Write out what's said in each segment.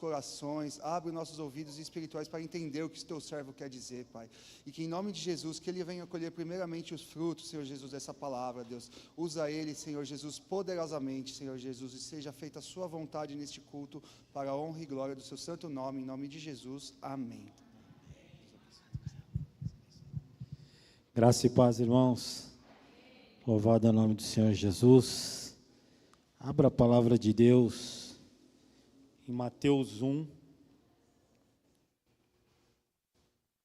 corações, abre nossos ouvidos espirituais para entender o que o teu servo quer dizer, Pai. E que em nome de Jesus, que ele venha colher primeiramente os frutos, Senhor Jesus, dessa palavra, Deus. Usa ele, Senhor Jesus, poderosamente, Senhor Jesus, e seja feita a sua vontade neste culto, para a honra e glória do seu santo nome, em nome de Jesus. Amém. Graça e paz, irmãos. Louvado é o nome do Senhor Jesus. Abra a palavra de Deus em Mateus 1,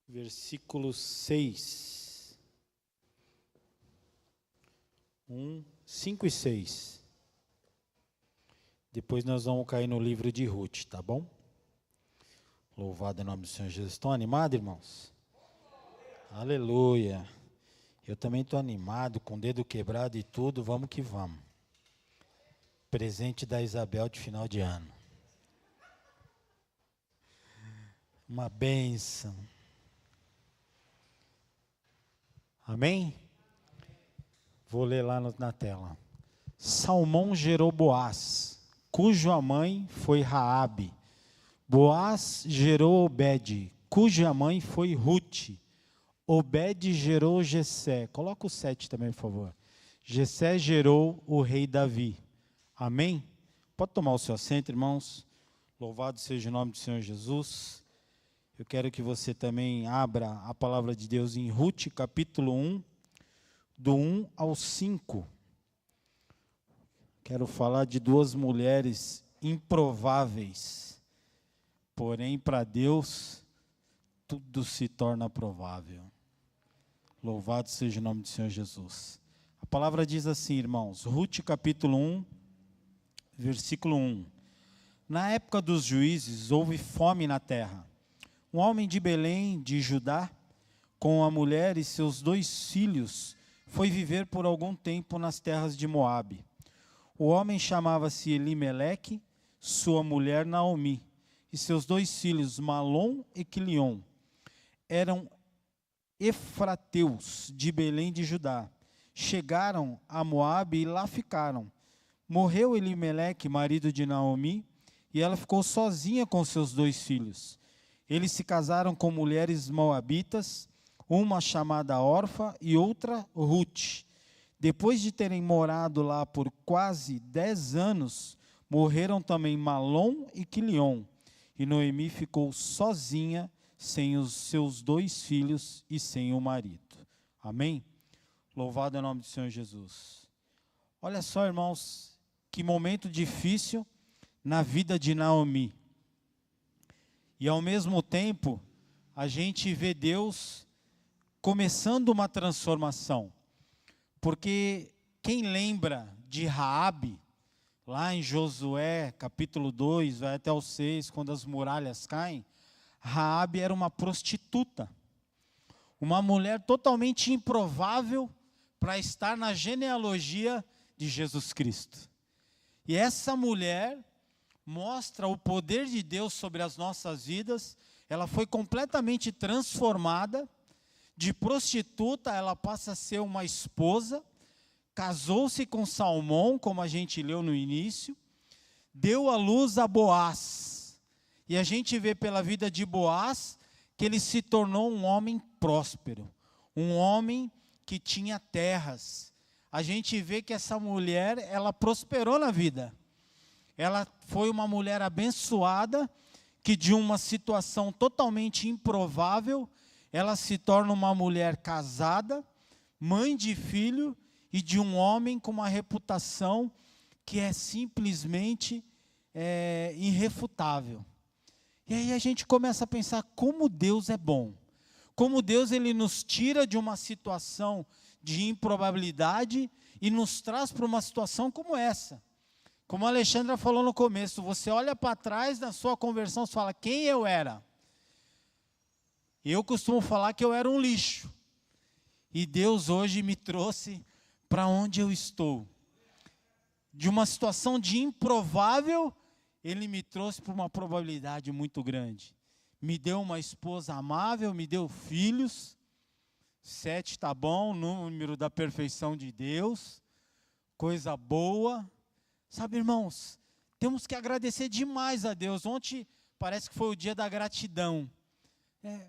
versículo 6. 5 e 6. Depois nós vamos cair no livro de Ruth, tá bom? Louvado é o nome do Senhor Jesus. Estão animados, irmãos? Aleluia. Eu também estou animado, com o dedo quebrado e tudo, vamos que vamos. Presente da Isabel de final de ano. Uma bênção. Amém? Vou ler lá na tela. Salmão gerou Boaz, cuja mãe foi Raabe. Boaz gerou Obed, cuja mãe foi Ruth. Obed gerou Jessé. Coloca o 7 também, por favor. Jessé gerou o rei Davi. Amém? Pode tomar o seu assento, irmãos. Louvado seja o nome do Senhor Jesus. Eu quero que você também abra a palavra de Deus em Ruth, capítulo 1, do 1 ao 5. Quero falar de duas mulheres improváveis. Porém, para Deus, tudo se torna provável. Louvado seja o nome do Senhor Jesus. A palavra diz assim, irmãos, Ruth capítulo 1, versículo 1. Na época dos juízes, houve fome na terra. Um homem de Belém, de Judá, com a mulher e seus 2 filhos, foi viver por algum tempo nas terras de Moabe. O homem chamava-se Elimeleque, sua mulher Naomi, e seus 2 filhos, Malom e Quilion. Eram efrateus de Belém de Judá. Chegaram a Moabe e lá ficaram. Morreu Elimeleque, marido de Naomi, e ela ficou sozinha com seus 2 filhos. Eles se casaram com mulheres moabitas, uma chamada Orfa e outra Ruth. Depois de terem morado lá por quase 10 anos, morreram também Malom e Quilion. E Noemi ficou sozinha, sem os seus 2 filhos e sem o marido. Amém? Louvado é o nome do Senhor Jesus. Olha só, irmãos, que momento difícil na vida de Naomi. E ao mesmo tempo, a gente vê Deus começando uma transformação. Porque quem lembra de Raabe, lá em Josué, capítulo 2, vai até o 6, quando as muralhas caem, Raabe era uma prostituta, uma mulher totalmente improvável para estar na genealogia de Jesus Cristo. E essa mulher mostra o poder de Deus sobre as nossas vidas. Ela foi completamente transformada. De prostituta, ela passa a ser uma esposa, casou-se com Salmão, como a gente leu no início, deu à luz a Boaz. E a gente vê pela vida de Boaz que ele se tornou um homem próspero, um homem que tinha terras. A gente vê que essa mulher, ela prosperou na vida. Ela foi uma mulher abençoada, que de uma situação totalmente improvável, ela se torna uma mulher casada, mãe de filho e de um homem com uma reputação que é simplesmente irrefutável. E aí a gente começa a pensar como Deus é bom. Como Deus ele nos tira de uma situação de improbabilidade e nos traz para uma situação como essa. Como a Alexandra falou no começo, você olha para trás da sua conversão e fala, quem eu era? Eu costumo falar que eu era um lixo. E Deus hoje me trouxe para onde eu estou. De uma situação de improvável, Ele me trouxe para uma probabilidade muito grande. Me deu uma esposa amável, me deu filhos. 7 está bom, número da perfeição de Deus. Coisa boa. Sabe, irmãos, temos que agradecer demais a Deus. Ontem, parece que foi o dia da gratidão.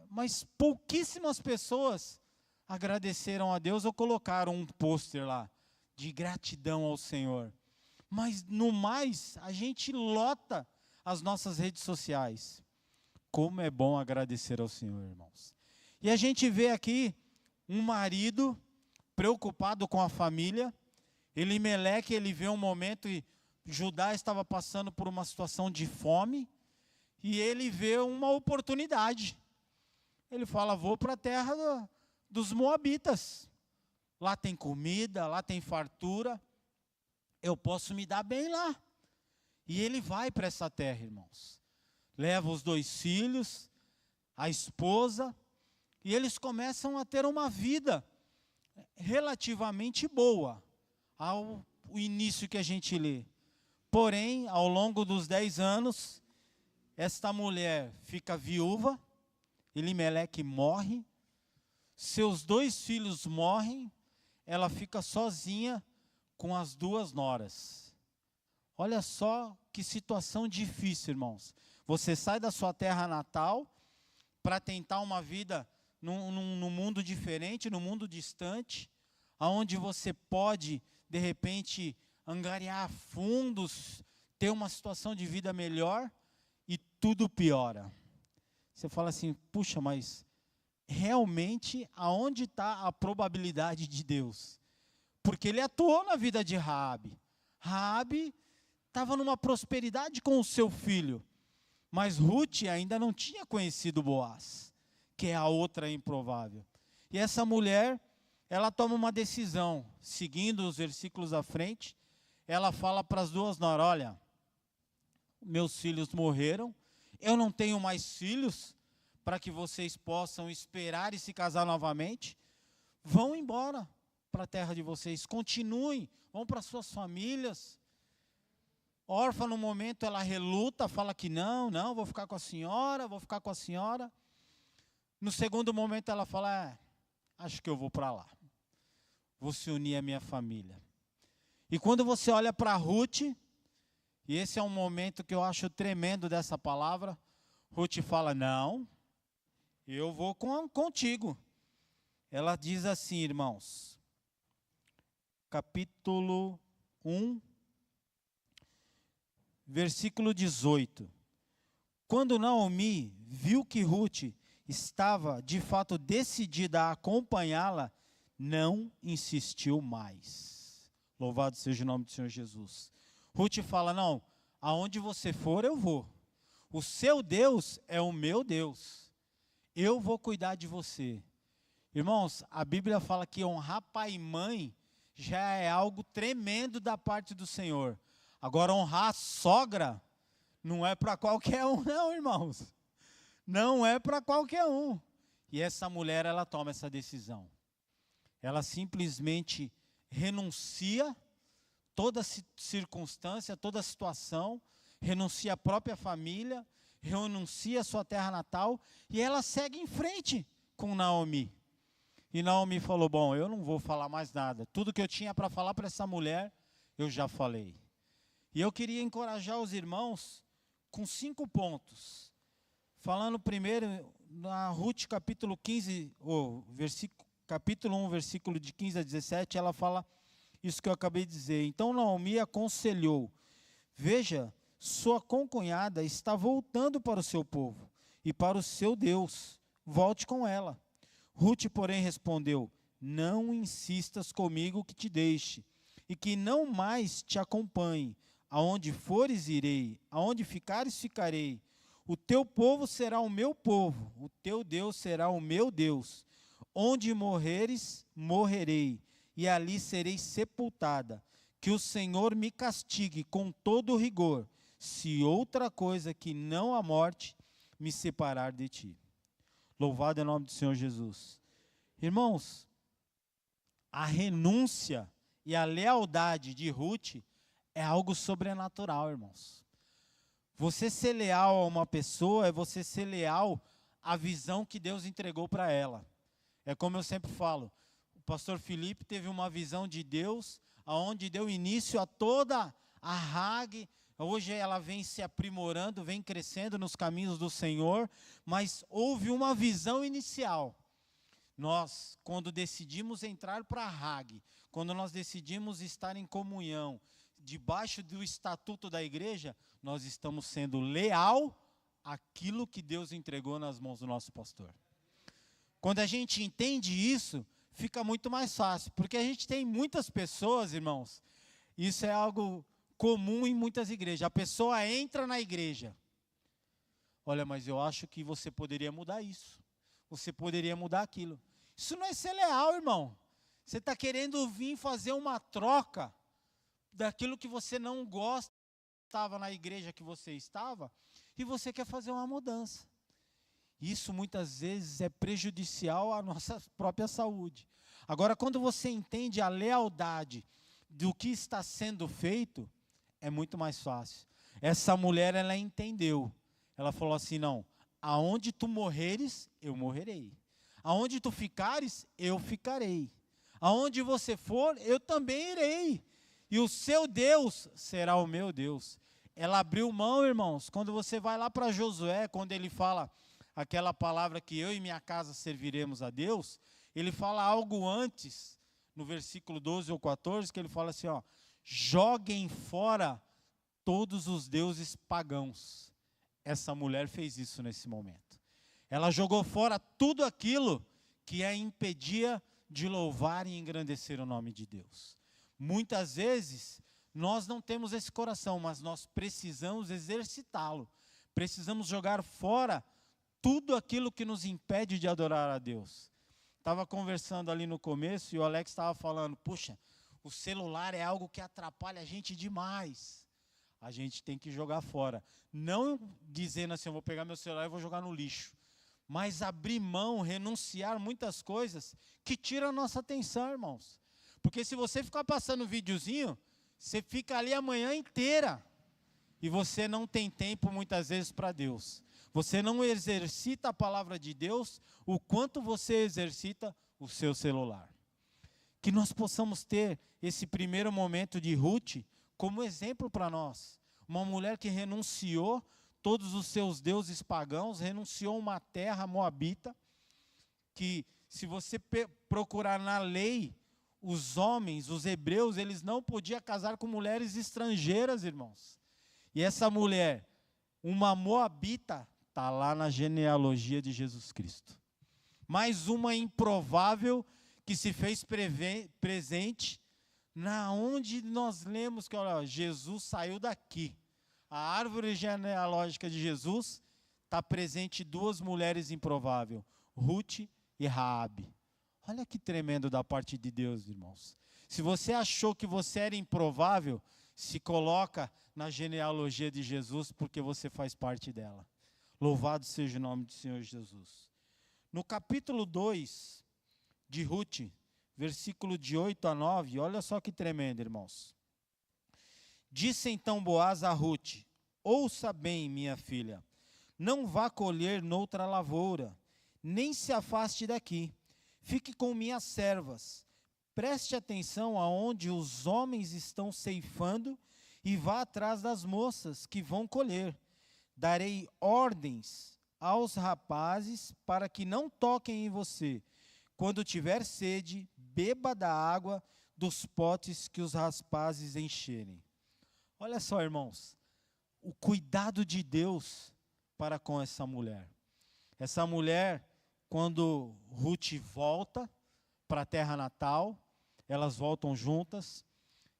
Mas pouquíssimas pessoas agradeceram a Deus ou colocaram um pôster lá de gratidão ao Senhor. Mas no mais, a gente lota as nossas redes sociais. Como é bom agradecer ao Senhor, irmãos. E a gente vê aqui um marido preocupado com a família. Elimeleque, ele vê um momento e Judá estava passando por uma situação de fome. E ele vê uma oportunidade. Ele fala, vou para a terra dos Moabitas. Lá tem comida, lá tem fartura. Eu posso me dar bem lá. E ele vai para essa terra, irmãos. Leva os 2 filhos, a esposa, e eles começam a ter uma vida relativamente boa, ao início que a gente lê. Porém, ao longo dos 10 anos, esta mulher fica viúva, Elimeleque morre, seus 2 filhos morrem, ela fica sozinha com as 2 noras. Olha só que situação difícil, irmãos. Você sai da sua terra natal para tentar uma vida num mundo diferente, num mundo distante, onde você pode, de repente, angariar fundos, ter uma situação de vida melhor, e tudo piora. Você fala assim, puxa, mas realmente aonde está a probabilidade de Deus? Porque ele atuou na vida de Raabe. Raabe estava numa prosperidade com o seu filho, mas Ruth ainda não tinha conhecido Boaz, que é a outra improvável. E essa mulher, ela toma uma decisão, seguindo os versículos à frente, ela fala para as 2 noras, olha, meus filhos morreram, eu não tenho mais filhos para que vocês possam esperar e se casar novamente, vão embora para a terra de vocês, continuem, vão para suas famílias. Órfã, no momento, ela reluta, fala que não, vou ficar com a senhora, No segundo momento, ela fala, acho que eu vou para lá, vou se unir à minha família. E quando você olha para Ruth, e esse é um momento que eu acho tremendo dessa palavra, Ruth fala, não, eu vou contigo. Ela diz assim, irmãos, capítulo 1, versículo 18. Quando Naomi viu que Ruth estava de fato decidida a acompanhá-la, não insistiu mais. Louvado seja o nome do Senhor Jesus. Ruth fala, não, aonde você for eu vou. O seu Deus é o meu Deus. Eu vou cuidar de você. Irmãos, a Bíblia fala que honrar pai e mãe já é algo tremendo da parte do Senhor. Agora, honrar a sogra não é para qualquer um, não, irmãos. Não é para qualquer um. E essa mulher, ela toma essa decisão. Ela simplesmente renuncia toda circunstância, toda situação, renuncia à própria família, renuncia à sua terra natal, e ela segue em frente com Naomi. E Naomi falou, bom, eu não vou falar mais nada. Tudo que eu tinha para falar para essa mulher, eu já falei. E eu queria encorajar os irmãos com 5 pontos. Falando primeiro na Ruth capítulo 15, capítulo 1, versículo de 15 a 17, ela fala isso que eu acabei de dizer. Então Naomi aconselhou, veja, sua concunhada está voltando para o seu povo e para o seu Deus, volte com ela. Ruth, porém, respondeu, não insistas comigo que te deixe, e que não mais te acompanhe. Aonde fores, irei, aonde ficares, ficarei. O teu povo será o meu povo, o teu Deus será o meu Deus. Onde morreres, morrerei, e ali serei sepultada. Que o Senhor me castigue com todo rigor, se outra coisa que não a morte me separar de ti. Louvado é o nome do Senhor Jesus. Irmãos, a renúncia e a lealdade de Ruth é algo sobrenatural, irmãos. Você ser leal a uma pessoa é você ser leal à visão que Deus entregou para ela. É como eu sempre falo, o pastor Felipe teve uma visão de Deus, aonde deu início a toda a RAG, Hoje ela vem se aprimorando, vem crescendo nos caminhos do Senhor, mas houve uma visão inicial. Nós, quando decidimos entrar para a RAG, quando nós decidimos estar em comunhão, debaixo do estatuto da igreja, nós estamos sendo leal àquilo que Deus entregou nas mãos do nosso pastor. Quando a gente entende isso, fica muito mais fácil, porque a gente tem muitas pessoas, irmãos, isso é algo comum em muitas igrejas. A pessoa entra na igreja, olha, mas eu acho que você poderia mudar isso, você poderia mudar aquilo. Isso não é ser leal, irmão. Você está querendo vir fazer uma troca daquilo que você não gosta, estava na igreja que você estava, e você quer fazer uma mudança. Isso muitas vezes é prejudicial à nossa própria saúde. Agora, quando você entende a lealdade do que está sendo feito, é muito mais fácil. Essa mulher, ela entendeu. Ela falou assim, não, aonde tu morreres, eu morrerei. Aonde tu ficares, eu ficarei. Aonde você for, eu também irei. E o seu Deus será o meu Deus. Ela abriu mão, irmãos. Quando você vai lá para Josué, quando ele fala aquela palavra que eu e minha casa serviremos a Deus, ele fala algo antes, no versículo 12 ou 14, que ele fala assim, ó, joguem fora todos os deuses pagãos. Essa mulher fez isso nesse momento. Ela jogou fora tudo aquilo que a impedia de louvar e engrandecer o nome de Deus. Muitas vezes, nós não temos esse coração, mas nós precisamos exercitá-lo. Precisamos jogar fora tudo aquilo que nos impede de adorar a Deus. Estava conversando ali no começo e o Alex estava falando, puxa, o celular é algo que atrapalha a gente demais. A gente tem que jogar fora. Não dizendo assim, eu vou pegar meu celular e vou jogar no lixo. Mas abrir mão, renunciar muitas coisas que tiram a nossa atenção, irmãos. Porque se você ficar passando videozinho, você fica ali a manhã inteira. E você não tem tempo muitas vezes para Deus. Você não exercita a palavra de Deus o quanto você exercita o seu celular. Que nós possamos ter esse primeiro momento de Ruth como exemplo para nós. Uma mulher que renunciou todos os seus deuses pagãos, renunciou uma terra moabita, que se você procurar na lei, os homens, os hebreus, eles não podiam casar com mulheres estrangeiras, irmãos. E essa mulher, uma moabita, está lá na genealogia de Jesus Cristo. Mais uma improvável que se fez presente, na onde nós lemos que olha, Jesus saiu daqui. A árvore genealógica de Jesus está presente duas mulheres improváveis, Ruth e Raabe. Olha que tremendo da parte de Deus, irmãos. Se você achou que você era improvável, se coloca na genealogia de Jesus, porque você faz parte dela. Louvado seja o nome do Senhor Jesus. No capítulo 2 de Ruth, versículo de 8 a 9, olha só que tremendo, irmãos. Disse então Boaz a Ruth, ouça bem, minha filha, não vá colher noutra lavoura, nem se afaste daqui, fique com minhas servas, preste atenção aonde os homens estão ceifando e vá atrás das moças que vão colher. Darei ordens aos rapazes para que não toquem em você. Quando tiver sede, beba da água dos potes que os rapazes encherem. Olha só, irmãos, o cuidado de Deus para com essa mulher. Essa mulher, quando Ruth volta para a terra natal, elas voltam juntas,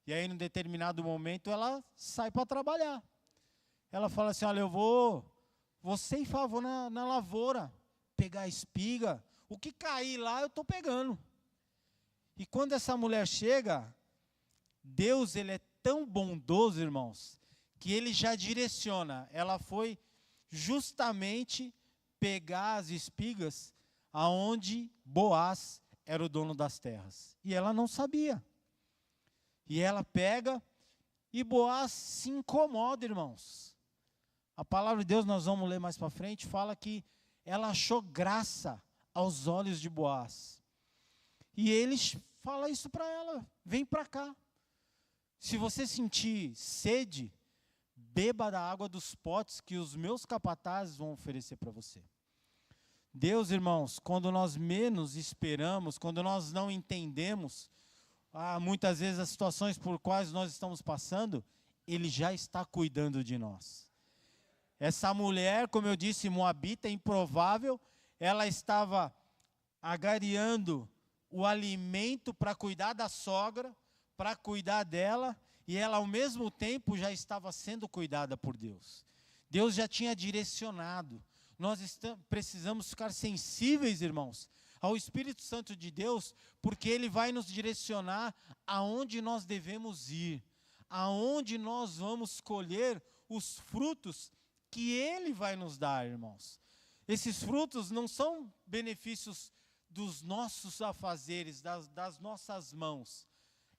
e aí, num determinado momento, ela sai para trabalhar. Ela fala assim, olha, eu vou ceifar, vou na lavoura, pegar a espiga, o que cair lá eu estou pegando. E quando essa mulher chega, Deus, ele é tão bondoso, irmãos, que ele já direciona. Ela foi justamente pegar as espigas aonde Boaz era o dono das terras. E ela não sabia. E ela pega e Boaz se incomoda, irmãos. A palavra de Deus, nós vamos ler mais para frente, fala que ela achou graça aos olhos de Boaz. E ele fala isso para ela, vem para cá. Se você sentir sede, beba da água dos potes que os meus capatazes vão oferecer para você. Deus, irmãos, quando nós menos esperamos, quando nós não entendemos, muitas vezes as situações por quais nós estamos passando, Ele já está cuidando de nós. Essa mulher, como eu disse, moabita, improvável, ela estava agariando o alimento para cuidar da sogra, para cuidar dela, e ela ao mesmo tempo já estava sendo cuidada por Deus. Deus já tinha direcionado. Nós precisamos ficar sensíveis, irmãos, ao Espírito Santo de Deus, porque Ele vai nos direcionar aonde nós devemos ir, aonde nós vamos colher os frutos que Ele vai nos dar, irmãos. Esses frutos não são benefícios dos nossos afazeres, das nossas mãos.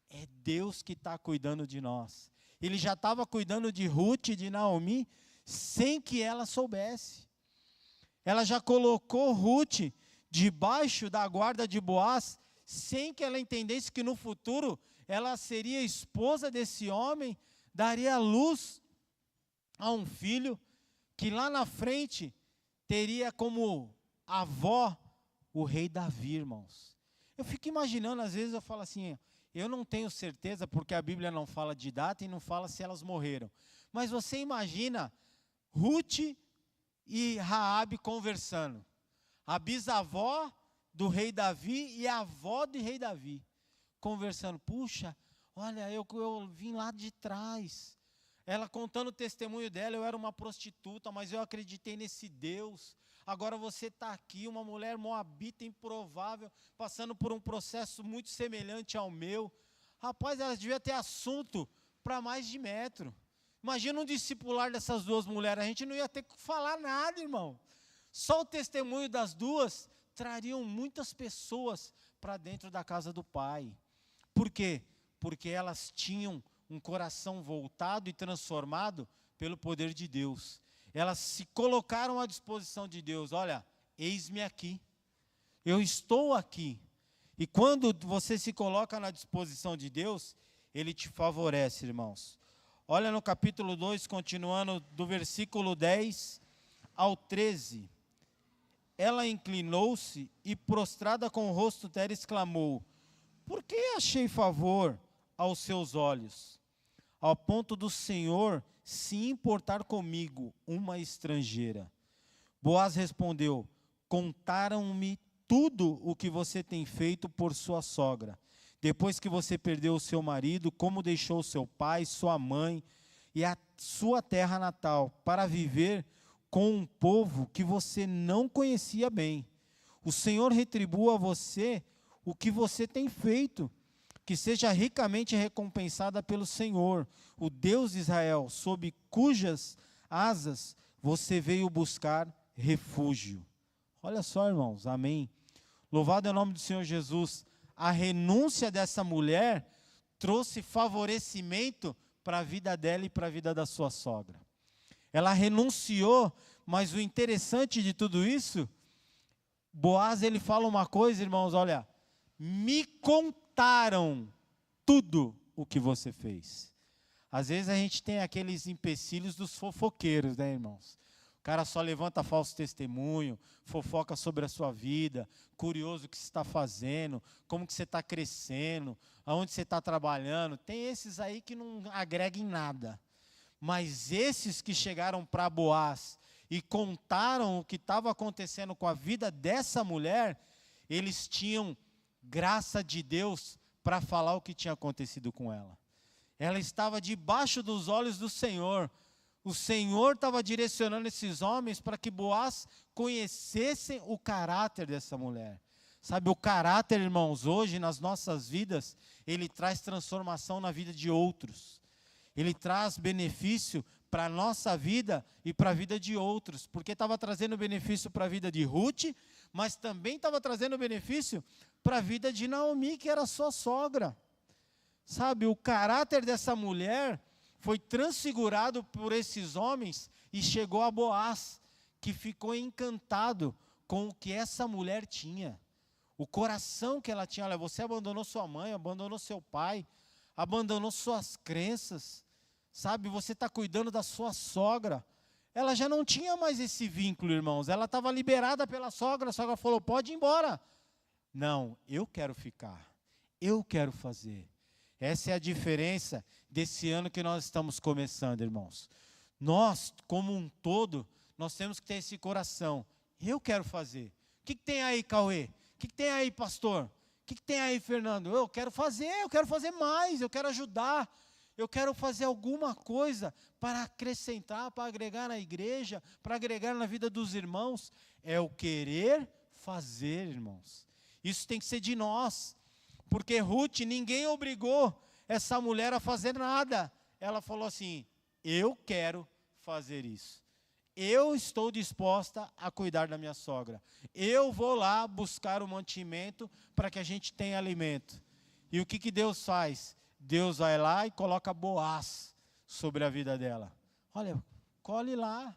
É Deus que está cuidando de nós. Ele já estava cuidando de Ruth e de Naomi sem que ela soubesse. Ela já colocou Ruth debaixo da guarda de Boaz, sem que ela entendesse que no futuro ela seria esposa desse homem, daria luz a um filho, que lá na frente teria como avó o rei Davi, irmãos. Eu fico imaginando, às vezes eu falo assim, eu não tenho certeza, porque a Bíblia não fala de data e não fala se elas morreram. Mas você imagina Ruth e Raabe conversando. A bisavó do rei Davi e a avó do rei Davi conversando. Puxa, olha, eu vim lá de trás. Ela contando o testemunho dela, eu era uma prostituta, mas eu acreditei nesse Deus. Agora você está aqui, uma mulher moabita improvável, passando por um processo muito semelhante ao meu. Rapaz, ela devia ter assunto para mais de metro. Imagina um discipular dessas duas mulheres, a gente não ia ter que falar nada, irmão. Só o testemunho das duas trariam muitas pessoas para dentro da casa do Pai. Por quê? Porque elas tinham um coração voltado e transformado pelo poder de Deus. Elas se colocaram à disposição de Deus. Olha, eis-me aqui. Eu estou aqui. E quando você se coloca na disposição de Deus, Ele te favorece, irmãos. Olha no capítulo 2, continuando do versículo 10 ao 13. Ela inclinou-se e, prostrada com o rosto terra, exclamou: por que achei favor aos seus olhos, ao ponto do Senhor se importar comigo, uma estrangeira? Boaz respondeu: contaram-me tudo o que você tem feito por sua sogra, depois que você perdeu o seu marido, como deixou seu pai, sua mãe e a sua terra natal, para viver com um povo que você não conhecia bem. O Senhor retribua a você o que você tem feito, que seja ricamente recompensada pelo Senhor, o Deus de Israel, sob cujas asas você veio buscar refúgio. Olha só, irmãos, amém. Louvado é o nome do Senhor Jesus. A renúncia dessa mulher trouxe favorecimento para a vida dela e para a vida da sua sogra. Ela renunciou, mas o interessante de tudo isso, Boaz, ele fala uma coisa, irmãos, olha, me contaram tudo o que você fez. Às vezes a gente tem aqueles empecilhos dos fofoqueiros, né, irmãos? O cara só levanta falso testemunho, fofoca sobre a sua vida, curioso o que você está fazendo, como que você está crescendo, aonde você está trabalhando. Tem esses aí que não agregam em nada. Mas esses que chegaram para Boaz e contaram o que estava acontecendo com a vida dessa mulher, eles tinham graça de Deus para falar o que tinha acontecido com ela. Ela estava debaixo dos olhos do Senhor. O Senhor estava direcionando esses homens para que Boaz conhecessem o caráter dessa mulher. Sabe, o caráter, irmãos, hoje nas nossas vidas, ele traz transformação na vida de outros. Ele traz benefício para a nossa vida e para a vida de outros, porque estava trazendo benefício para a vida de Ruth, mas também estava trazendo benefício para a vida de Naomi, que era sua sogra. Sabe, o caráter dessa mulher foi transfigurado por esses homens e chegou a Boaz, que ficou encantado com o que essa mulher tinha. O coração que ela tinha. Olha, você abandonou sua mãe, abandonou seu pai, abandonou suas crenças. sabe? Você está cuidando da sua sogra. Ela já não tinha mais esse vínculo, irmãos. Ela estava liberada pela sogra. A sogra falou, pode ir embora. Não, eu quero ficar. Eu quero fazer. Essa é a diferença desse ano que nós estamos começando, irmãos. Nós, como um todo, nós temos que ter esse coração. Eu quero fazer. O que tem aí, Cauê? O que tem aí, pastor? O que tem aí, Fernando? Eu quero fazer mais, eu quero ajudar. Eu quero fazer alguma coisa para acrescentar, para agregar na igreja, para agregar na vida dos irmãos. É o querer fazer, irmãos. Isso tem que ser de nós. Porque Ruth, ninguém obrigou essa mulher a fazer nada. Ela falou assim, eu quero fazer isso. Eu estou disposta a cuidar da minha sogra. Eu vou lá buscar o mantimento para que a gente tenha alimento. E o que Deus faz? Deus vai lá e coloca Boaz sobre a vida dela. Olha, colhe lá.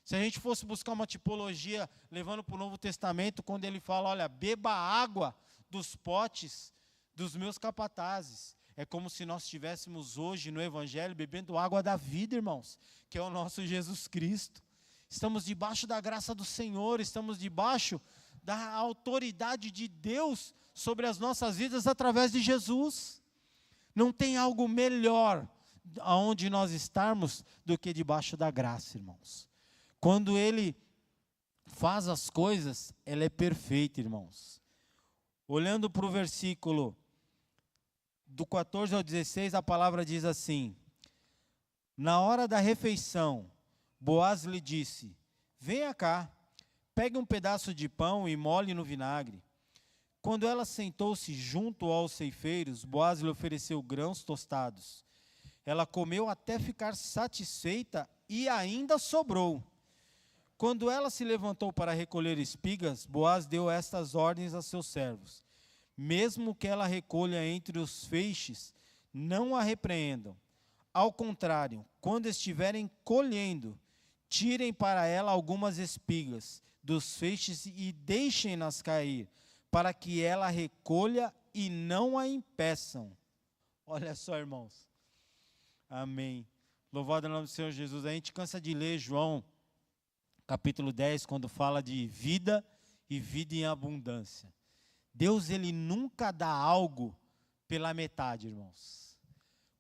Se a gente fosse buscar uma tipologia, levando para o Novo Testamento, quando ele fala, olha, beba água dos potes dos meus capatazes. É como se nós estivéssemos hoje no Evangelho bebendo água da vida, irmãos, que é o nosso Jesus Cristo. Estamos debaixo da graça do Senhor, estamos debaixo da autoridade de Deus sobre as nossas vidas através de Jesus. Não tem algo melhor aonde nós estarmos do que debaixo da graça, irmãos. Quando Ele faz as coisas, ela é perfeita, irmãos. Olhando para o versículo do 14 ao 16, a palavra diz assim: na hora da refeição, Boaz lhe disse, venha cá, pegue um pedaço de pão e molhe no vinagre. Quando ela sentou-se junto aos ceifeiros, Boaz lhe ofereceu grãos tostados. Ela comeu até ficar satisfeita e ainda sobrou. Quando ela se levantou para recolher espigas, Boaz deu estas ordens a seus servos: mesmo que ela recolha entre os feixes, não a repreendam. Ao contrário, quando estiverem colhendo, tirem para ela algumas espigas dos feixes e deixem-nas cair, para que ela recolha e não a impeçam. Olha só, irmãos. Amém. Louvado é o nome do Senhor Jesus. A gente cansa de ler João, capítulo 10, quando fala de vida e vida em abundância. Deus, Ele nunca dá algo pela metade, irmãos.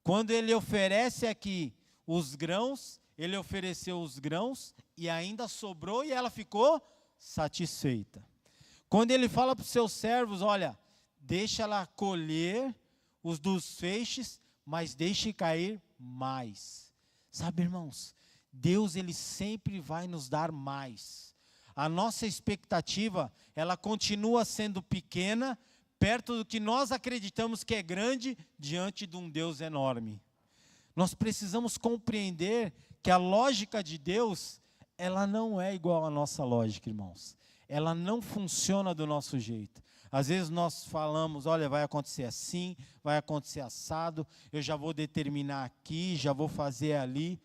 Quando Ele oferece aqui os grãos, Ele ofereceu os grãos e ainda sobrou e ela ficou satisfeita. Quando Ele fala para os seus servos, olha, deixa ela colher os dos feixes, mas deixe cair mais. Sabe, irmãos, Deus, Ele sempre vai nos dar mais. A nossa expectativa, ela continua sendo pequena, perto do que nós acreditamos que é grande, diante de um Deus enorme. Nós precisamos compreender que a lógica de Deus, ela não é igual à nossa lógica, irmãos. Ela não funciona do nosso jeito. Às vezes nós falamos, olha, vai acontecer assim, vai acontecer assado, eu já vou determinar aqui, já vou fazer ali.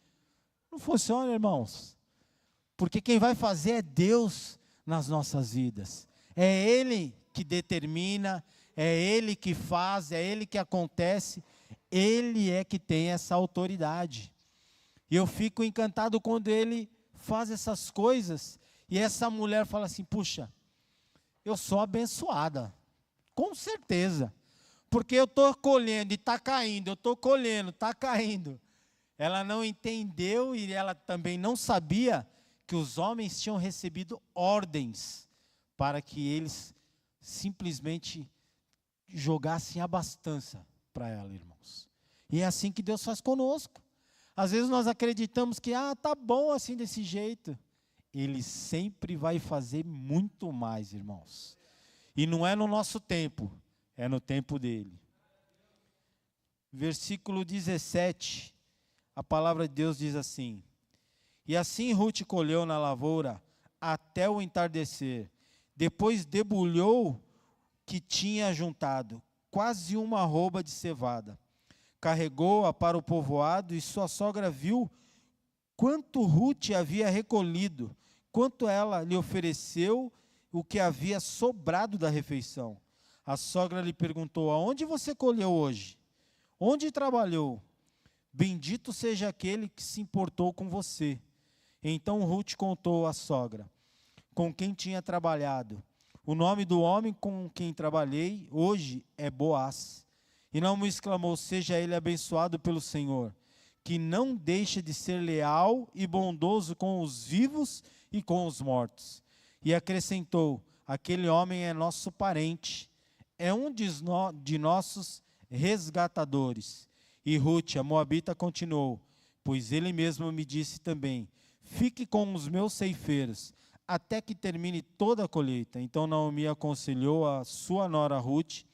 Não funciona, irmãos. Porque quem vai fazer é Deus nas nossas vidas. É Ele que determina, é Ele que faz, é Ele que acontece. Ele é que tem essa autoridade. E eu fico encantado quando Ele faz essas coisas. E essa mulher fala assim, puxa, eu sou abençoada. Com certeza. Porque eu estou colhendo e está caindo, eu estou colhendo, está caindo. Ela não entendeu e ela também não sabia que os homens tinham recebido ordens para que eles simplesmente jogassem abastança para ela, irmãos. E é assim que Deus faz conosco. Às vezes nós acreditamos que, tá bom assim desse jeito. Ele sempre vai fazer muito mais, irmãos. E não é no nosso tempo, é no tempo dele. Versículo 17, a palavra de Deus diz assim: e assim Ruth colheu na lavoura até o entardecer. Depois debulhou que tinha juntado, quase uma arroba de cevada. Carregou-a para o povoado e sua sogra viu quanto Ruth havia recolhido, quanto ela lhe ofereceu o que havia sobrado da refeição. A sogra lhe perguntou, aonde você colheu hoje? Onde trabalhou? Bendito seja aquele que se importou com você. Então Ruth contou à sogra, com quem tinha trabalhado: o nome do homem com quem trabalhei hoje é Boaz. E Naomi exclamou: seja ele abençoado pelo Senhor, que não deixa de ser leal e bondoso com os vivos e com os mortos. E acrescentou: aquele homem é nosso parente, é um de nossos resgatadores. E Ruth, a moabita, continuou: pois ele mesmo me disse também: fique com os meus ceifeiros, até que termine toda a colheita. Então Naomi aconselhou a sua nora Ruth: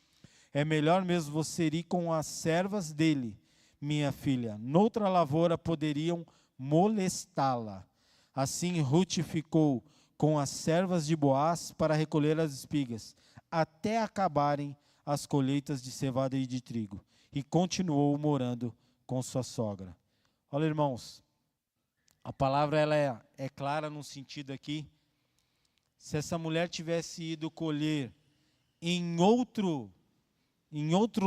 é melhor mesmo você ir com as servas dele, minha filha. Noutra lavoura poderiam molestá-la. Assim Ruth ficou com as servas de Boaz para recolher as espigas, até acabarem as colheitas de cevada e de trigo. E continuou morando com sua sogra. Olha, irmãos, a palavra ela é clara no sentido aqui. Se essa mulher tivesse ido colher em outro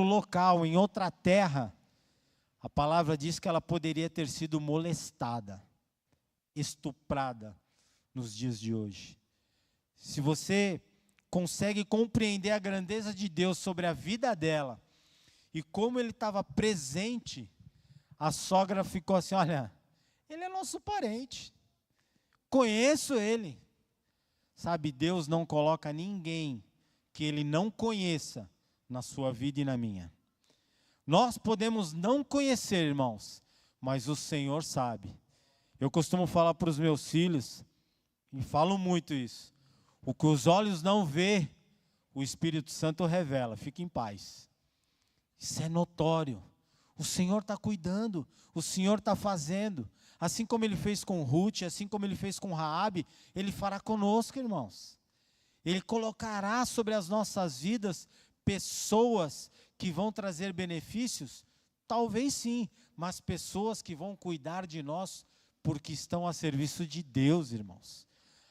local, em outra terra, a palavra diz que ela poderia ter sido molestada, estuprada nos dias de hoje. Se você consegue compreender a grandeza de Deus sobre a vida dela e como ele estava presente, a sogra ficou assim: olha, ele é nosso parente, conheço ele. Sabe, Deus não coloca ninguém que ele não conheça na sua vida e na minha. Nós podemos não conhecer, irmãos, mas o Senhor sabe. Eu costumo falar para os meus filhos, e falo muito isso: o que os olhos não vê, o Espírito Santo revela. Fique em paz. Isso é notório. O Senhor está cuidando, o Senhor está fazendo. Assim como Ele fez com Ruth, assim como Ele fez com Raabe, Ele fará conosco, irmãos. Ele colocará sobre as nossas vidas pessoas que vão trazer benefícios? Talvez sim, mas pessoas que vão cuidar de nós porque estão a serviço de Deus, irmãos.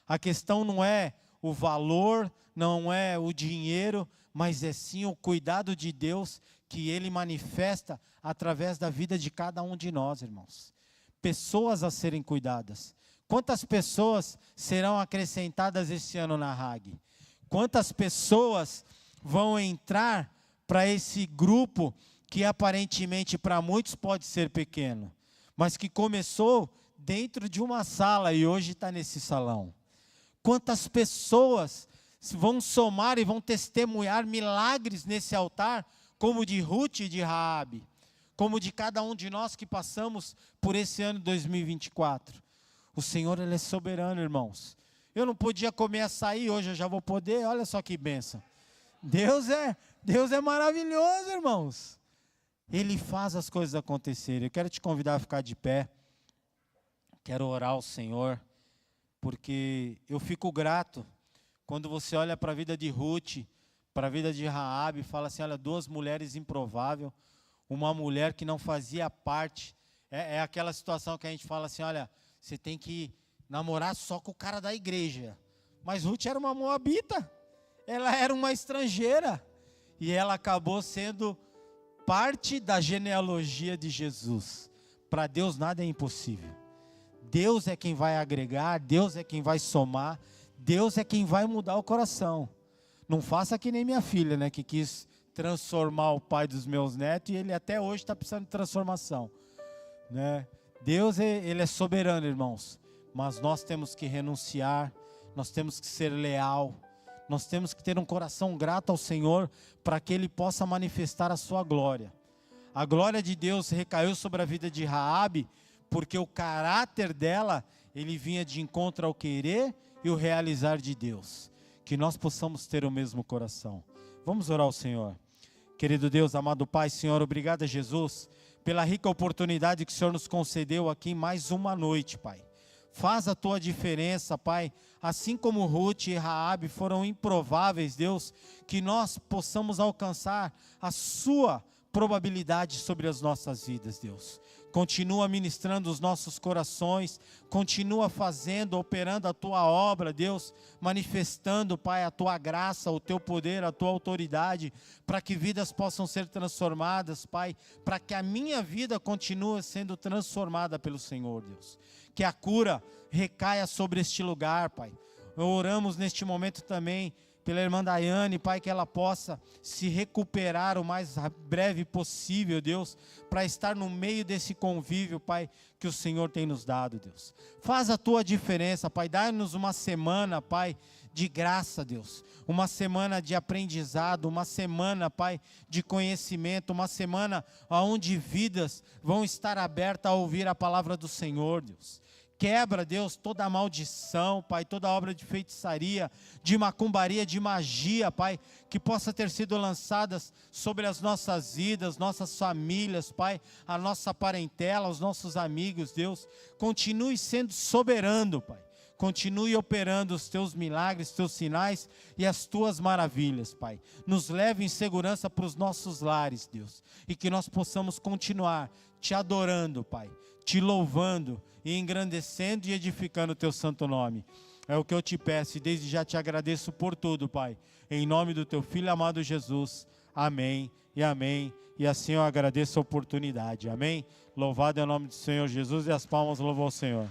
A questão não é o valor, não é o dinheiro, mas é sim o cuidado de Deus que Ele manifesta através da vida de cada um de nós, irmãos. Pessoas a serem cuidadas. Quantas pessoas serão acrescentadas esse ano na RAG? Quantas pessoas vão entrar para esse grupo que aparentemente para muitos pode ser pequeno, mas que começou dentro de uma sala e hoje está nesse salão? Quantas pessoas vão somar e vão testemunhar milagres nesse altar, como de Ruth e de Raabe, como de cada um de nós que passamos por esse ano 2024. O Senhor, Ele é soberano, irmãos. Eu não podia comer açaí, hoje eu já vou poder. Olha só que bênção. Deus é maravilhoso, irmãos. Ele faz as coisas acontecerem. Eu quero te convidar a ficar de pé. Quero orar ao Senhor, porque eu fico grato quando você olha para a vida de Ruth, para a vida de Raabe, e fala assim: olha, duas mulheres improváveis, uma mulher que não fazia parte. É aquela situação que a gente fala assim: olha, você tem que namorar só com o cara da igreja. Mas Ruth era uma moabita, ela era uma estrangeira, e ela acabou sendo parte da genealogia de Jesus. Para Deus nada é impossível. Deus é quem vai agregar, Deus é quem vai somar, Deus é quem vai mudar o coração. Não faça que nem minha filha, né, que quis transformar o pai dos meus netos e ele até hoje está precisando de transformação, né? Deus, Ele é soberano, irmãos, mas nós temos que renunciar, nós temos que ser leal, nós temos que ter um coração grato ao Senhor para que Ele possa manifestar a sua glória. A glória de Deus recaiu sobre a vida de Raabe, porque o caráter dela, ele vinha de encontro ao querer e o realizar de Deus. Que nós possamos ter o mesmo coração. Vamos orar ao Senhor. Querido Deus, amado Pai, Senhor, obrigado a Jesus pela rica oportunidade que o Senhor nos concedeu aqui mais uma noite, Pai. Faz a Tua diferença, Pai, assim como Ruth e Raabe foram improváveis, Deus, que nós possamos alcançar a Sua probabilidade sobre as nossas vidas, Deus. continua ministrando os nossos corações, continua fazendo, operando a tua obra, Deus, manifestando, Pai, a tua graça, o teu poder, a tua autoridade, para que vidas possam ser transformadas, Pai, para que a minha vida continue sendo transformada pelo Senhor, Deus. Que a cura recaia sobre este lugar, Pai. Oramos neste momento também pela irmã Daiane, Pai, que ela possa se recuperar o mais breve possível, Deus, para estar no meio desse convívio, Pai, que o Senhor tem nos dado, Deus. Faz a tua diferença, Pai, dá-nos uma semana, Pai, de graça, Deus, uma semana de aprendizado, uma semana, Pai, de conhecimento, uma semana onde vidas vão estar abertas a ouvir a palavra do Senhor, Deus. Quebra, Deus, toda a maldição, Pai, toda a obra de feitiçaria, de macumbaria, de magia, Pai, que possa ter sido lançadas sobre as nossas vidas, nossas famílias, Pai, a nossa parentela, os nossos amigos, Deus. Continue sendo soberano, Pai. Continue operando os teus milagres, os teus sinais e as tuas maravilhas, Pai. Nos leve em segurança para os nossos lares, Deus. E que nós possamos continuar te adorando, Pai, te louvando e engrandecendo e edificando o teu santo nome. É o que eu te peço e desde já te agradeço por tudo, Pai. Em nome do teu Filho amado Jesus. Amém e amém. E assim eu agradeço a oportunidade. Amém. Louvado é o nome do Senhor Jesus e as palmas louvam ao Senhor.